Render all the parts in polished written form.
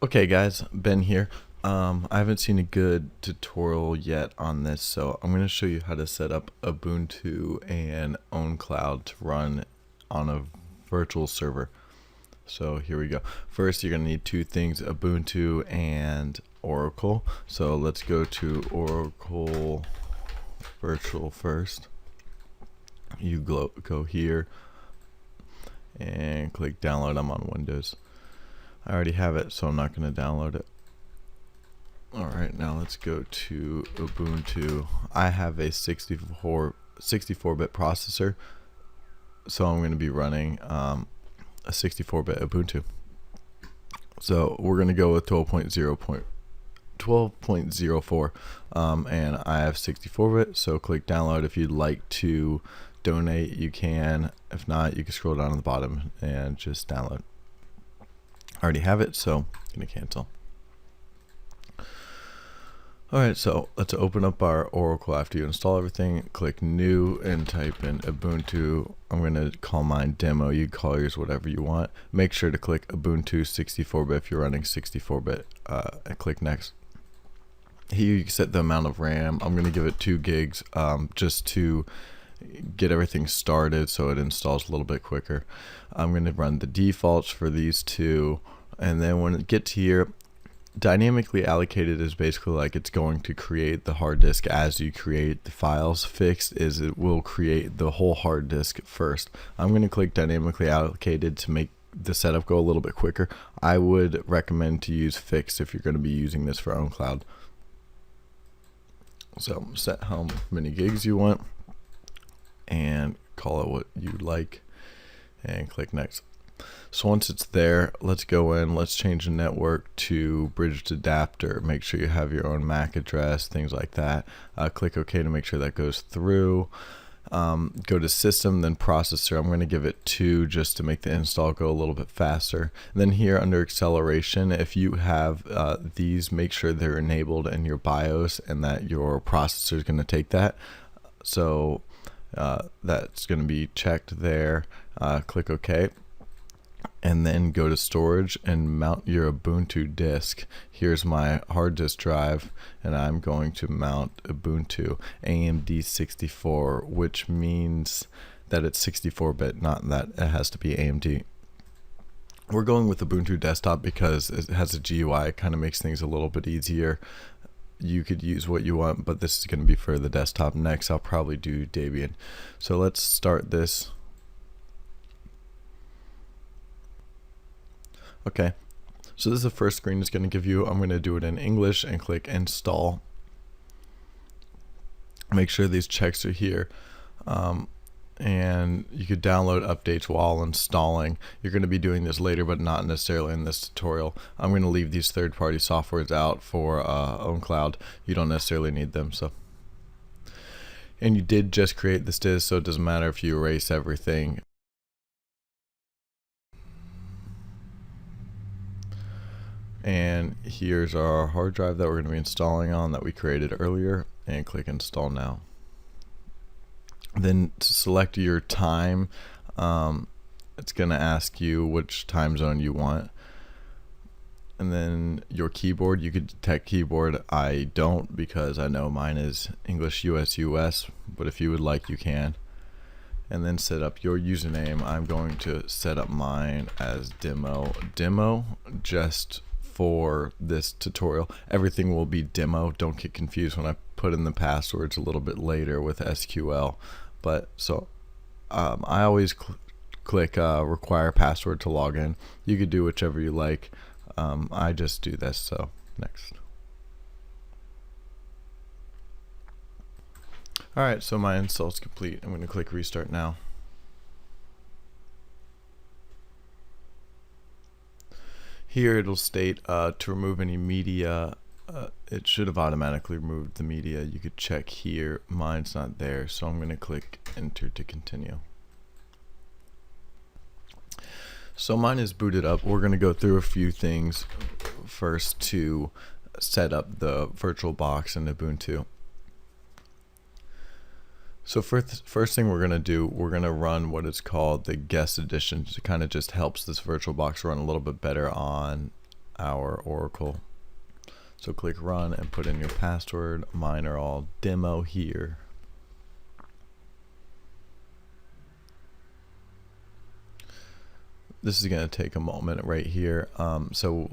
Okay guys, Ben here. I haven't seen a good tutorial yet on this, so I'm going to show you how to set up Ubuntu and OwnCloud to run on a virtual server. So here we go. First, you're going to need two things, Ubuntu and Oracle. So let's go to Oracle Virtual first. You go here and click download. I'm on Windows. I already have it, so I'm not going to download it. Alright, now let's go to Ubuntu. I have a 64-bit processor, so I'm going to be running a 64-bit Ubuntu. So we're going to go with 12.04, and I have 64-bit, so click download. If you'd like to donate, you can. If not, you can scroll down to the bottom and just download. I already have it, so I'm going to cancel. Alright, so let's open up our Oracle. After you install everything, click new and type in Ubuntu. I'm going to call mine demo. You call yours whatever you want. Make sure to click Ubuntu 64-bit if you're running 64-bit, and click next. Here you can set the amount of RAM. I'm going to give it 2 gigs just to get everything started so it installs a little bit quicker. I'm going to run the defaults for these two, and then when it gets here, dynamically allocated is basically like it's going to create the hard disk as you create the files. Fixed is it will create the whole hard disk first. I'm going to click dynamically allocated to make the setup go a little bit quicker. I would recommend to use fixed if you're going to be using this for OwnCloud. So set how many gigs you want and call it what you like and click next. So once it's there, let's go in, let's change the network to bridged adapter. Make sure you have your own MAC address, things like that. Click OK to make sure that goes through. Go to system, then processor. I'm going to give it 2 just to make the install go a little bit faster. And then here under acceleration, if you have these, make sure they're enabled in your BIOS and that your processor is going to take that. So that's going to be checked there. Click OK. And then go to storage and mount your Ubuntu disk. Here's my hard disk drive, and I'm going to mount Ubuntu AMD 64, which means that it's 64-bit, not that it has to be AMD. We're going with Ubuntu desktop because it has a GUI. It kind of makes things a little bit easier. You could use what you want, but this is going to be for the desktop. Next, I'll probably do Debian. So let's start this. Okay, so this is the first screen it's going to give you. I'm going to do it in English and click install. Make sure these checks are here. And you could download updates while installing. You're going to be doing this later, but not necessarily in this tutorial. I'm going to leave these third-party softwares out for OwnCloud. You don't necessarily need them. So, and you did just create this disk, so it doesn't matter if you erase everything. And here's our hard drive that we're going to be installing on that we created earlier, and click install now. Then to select your time, it's going to ask you which time zone you want. And then your keyboard, you could detect keyboard. I don't because I know mine is English US, but if you would like, you can. And then set up your username. I'm going to set up mine as demo just for this tutorial. Everything will be demo. Don't get confused when I put in the passwords a little bit later with SQL. But so I always click require password to log in. You could do whichever you like. I just do this. So next. Alright, so my install is complete. I'm going to click restart now. Here it'll state to remove any media. It should have automatically removed the media. You could check here. Mine's not there, so I'm going to click enter to continue. So mine is booted up. We're going to go through a few things first to set up the virtual box in Ubuntu. So first thing we're going to do, we're going to run what is called the guest edition. It kind of just helps this virtual box run a little bit better on our Oracle. So click run and put in your password. Mine are all demo here. This is going to take a moment right here. So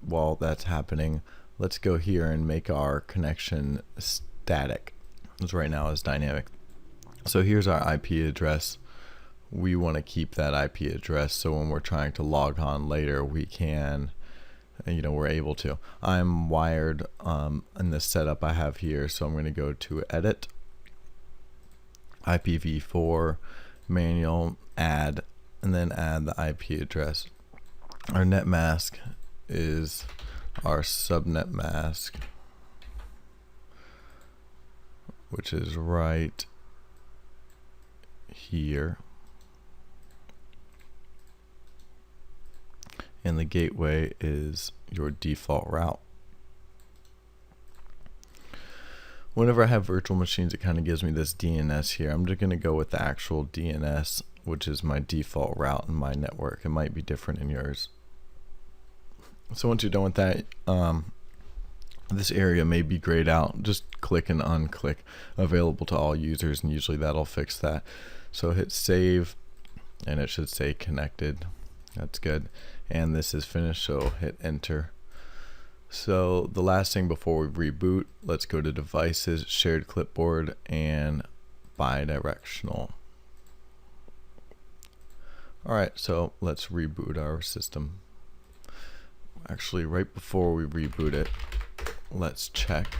while that's happening, let's go here and make our connection static. This right now is dynamic. So here's our IP address. We want to keep that IP address so when we're trying to log on later, we can, we're able to. I'm wired in the setup I have here, so I'm going to go to edit, IPv4, manual, add, and then add the IP address. Our net mask is our subnet mask, which is right here. And the gateway is your default route. Whenever I have virtual machines, it kind of gives me this DNS here. I'm just going to go with the actual DNS, which is my default route in my network. It might be different in yours. So once you're done with that, this area may be grayed out. Just click and unclick available to all users, and usually that'll fix that. So hit save, and it should say connected. That's good. And this is finished, so hit enter. So the last thing before we reboot, let's go to devices, shared clipboard, and bidirectional. Alright, so let's reboot our system. Actually, right before we reboot it, let's check,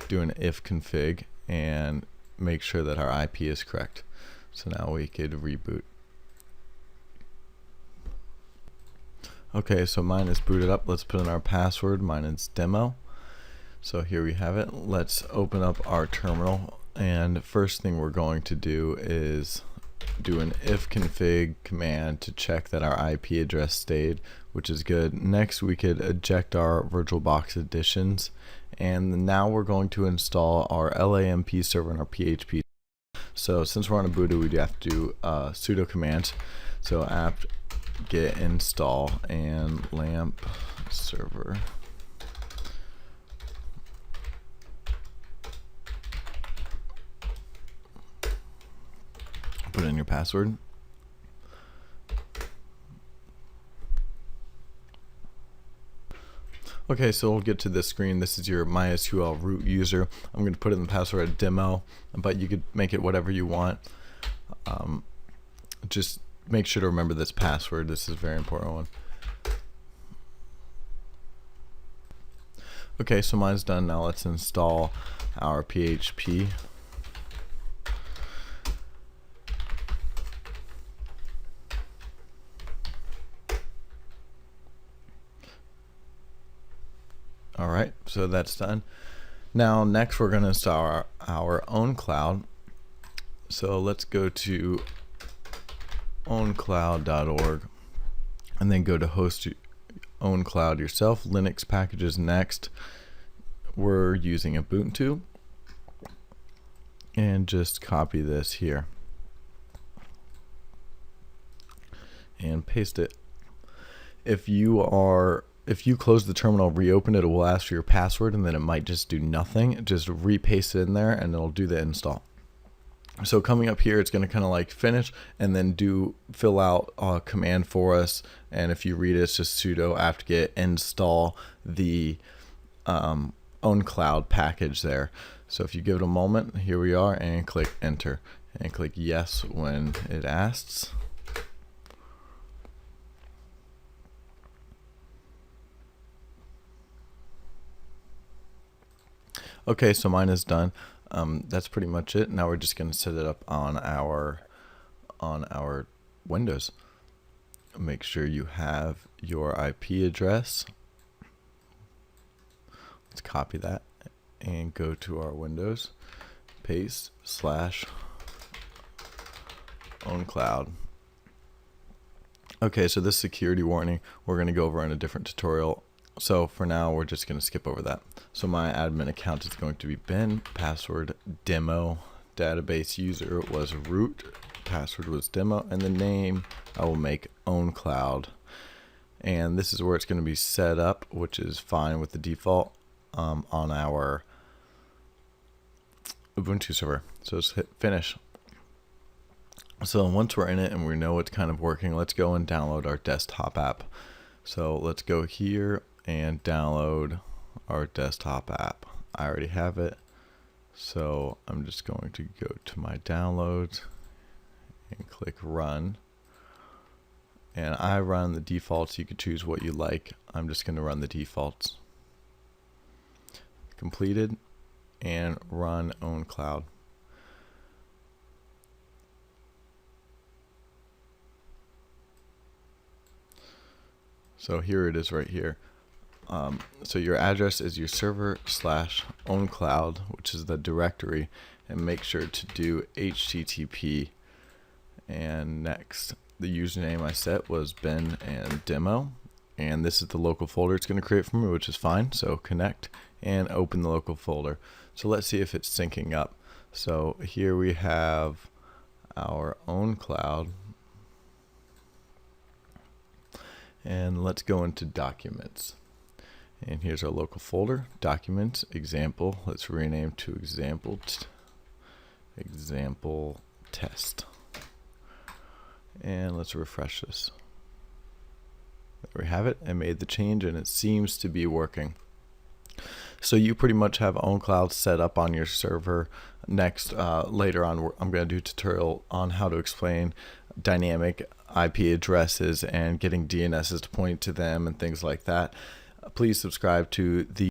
do an if config, and make sure that our IP is correct. So now we could reboot. Okay, so mine is booted up. Let's put in our password. Mine is demo. So here we have it. Let's open up our terminal, and first thing we're going to do is do an if config command to check that our IP address stayed, which is good. Next, we could eject our VirtualBox additions, and now we're going to install our LAMP server and our PHP. So since we're on Ubuntu, we do have to do sudo commands. So apt get install and lamp server. Put in your password. Okay, so we'll get to this screen. This is your MySQL root user. I'm going to put in the password at demo, but you could make it whatever you want. Just make sure to remember this password. This is a very important one. Okay, so mine's done. Now let's install our PHP. Alright, so that's done. Now next we're going to install our OwnCloud. So let's go to OwnCloud.org and then go to host OwnCloud yourself. Linux packages next. We're using Ubuntu, and just copy this here and paste it. If you close the terminal, reopen it, it will ask for your password, and then it might just do nothing. Just repaste it in there and it'll do the install. So coming up here, it's going to kind of like finish and then fill out a command for us. And if you read it, it's just sudo apt-get install the OwnCloud package there. So if you give it a moment, here we are, and click enter and click yes when it asks. Okay, so mine is done. That's pretty much it. Now we're just going to set it up on our Windows. Make sure you have your IP address. Let's copy that and go to our Windows, paste /OwnCloud. Okay, so this security warning we're going to go over in a different tutorial. So for now, we're just going to skip over that. So my admin account is going to be bin, password demo, database user was root, password was demo, and the name I will make OwnCloud. and this is where it's going to be set up, which is fine with the default on our Ubuntu server. So let's hit finish. So once we're in it and we know it's kind of working, let's go and download our desktop app. So let's go here and download our desktop app. I already have it, so I'm just going to go to my downloads and click run. And I run the defaults. You can choose what you like. I'm just going to run the defaults. Completed, and run OwnCloud. So here it is right here. So your address is your server/OwnCloud, which is the directory, and make sure to do HTTP. And next, the username I set was Ben and Demo, and this is the local folder it's going to create for me, which is fine. So connect and open the local folder. So let's see if it's syncing up. So here we have our OwnCloud, and let's go into documents. And here's our local folder, documents, example. Let's rename to example test. And let's refresh this. There we have it. I made the change and it seems to be working. So you pretty much have OwnCloud set up on your server. Next, later on, I'm going to do a tutorial on how to explain dynamic IP addresses and getting DNSs to point to them and things like that. Please subscribe to the